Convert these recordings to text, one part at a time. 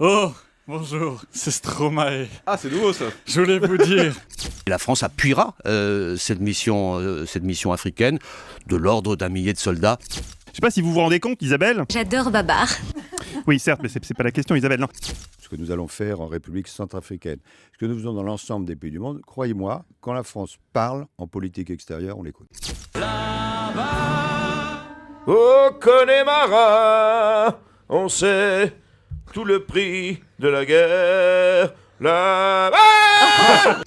Oh, bonjour, c'est Stromae. Ah, c'est nouveau ça. Je voulais vous dire. La France appuiera cette mission africaine de l'ordre d'1 millier de soldats. Je sais pas si vous vous rendez compte, Isabelle. J'adore Babar. Oui, certes, mais c'est pas la question, Isabelle, non. Ce que nous allons faire en République centrafricaine, ce que nous faisons dans l'ensemble des pays du monde, croyez-moi, quand la France parle en politique extérieure, on l'écoute. Au Connemara, on sait tout le prix de la guerre. Là-bas.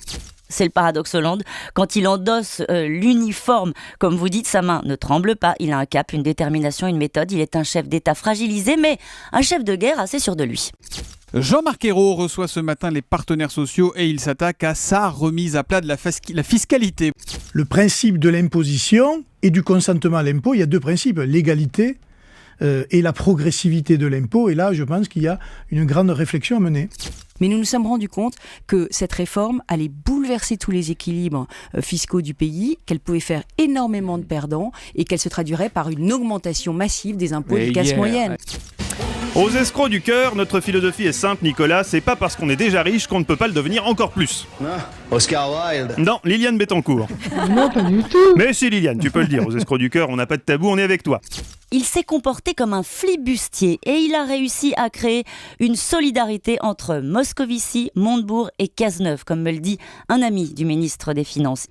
C'est le paradoxe Hollande. Quand il endosse l'uniforme, comme vous dites, sa main ne tremble pas. Il a un cap, une détermination, une méthode. Il est un chef d'État fragilisé, mais un chef de guerre assez sûr de lui. Jean-Marc Ayrault reçoit ce matin les partenaires sociaux et il s'attaque à sa remise à plat de la fiscalité. Le principe de l'imposition et du consentement à l'impôt, il y a deux principes, l'égalité et la progressivité de l'impôt. Et là, je pense qu'il y a une grande réflexion à mener. Mais nous nous sommes rendus compte que cette réforme allait bouleverser tous les équilibres fiscaux du pays, qu'elle pouvait faire énormément de perdants et qu'elle se traduirait par une augmentation massive des impôts des classes moyennes. Aux escrocs du cœur, notre philosophie est simple, Nicolas, c'est pas parce qu'on est déjà riche qu'on ne peut pas le devenir encore plus. Oscar Wilde. Non, Liliane Bettencourt. Non, pas du tout. Mais si Liliane, tu peux le dire, aux escrocs du cœur, on n'a pas de tabou, on est avec toi. Il s'est comporté comme un flibustier et il a réussi à créer une solidarité entre Moscovici, Montebourg et Cazeneuve, comme me le dit un ami du ministre des Finances.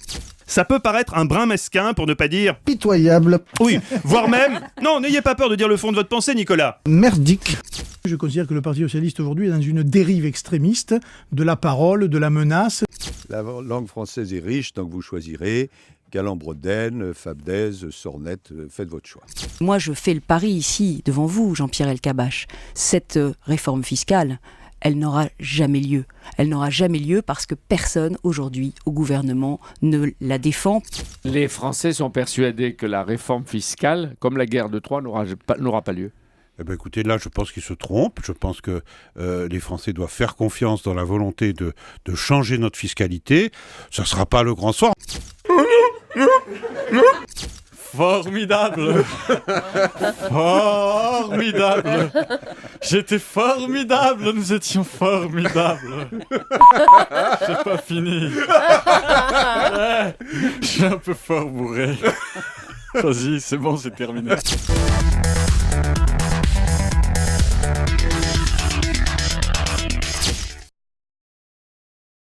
Ça peut paraître un brin mesquin, pour ne pas dire... Pitoyable. Oui, voire même... Non, n'ayez pas peur de dire le fond de votre pensée, Nicolas. Merdique. Je considère que le Parti socialiste aujourd'hui est dans une dérive extrémiste de la parole, de la menace. La langue française est riche, donc vous choisirez Galland-Brodène, Fabdez, Sornette, faites votre choix. Moi, je fais le pari ici, devant vous, Jean-Pierre Elkabbach. Cette réforme fiscale, elle n'aura jamais lieu. Elle n'aura jamais lieu parce que personne, aujourd'hui, au gouvernement, ne la défend. Les Français sont persuadés que la réforme fiscale, comme la guerre de Troie, n'aura pas lieu. Eh ben écoutez, là, je pense qu'ils se trompent. Je pense que les Français doivent faire confiance dans la volonté de changer notre fiscalité. Ça ne sera pas le grand soir. Formidable. Formidable. J'étais formidable, nous étions formidables. J'ai pas fini. Je suis un peu fort bourré. Vas-y, c'est bon, c'est terminé.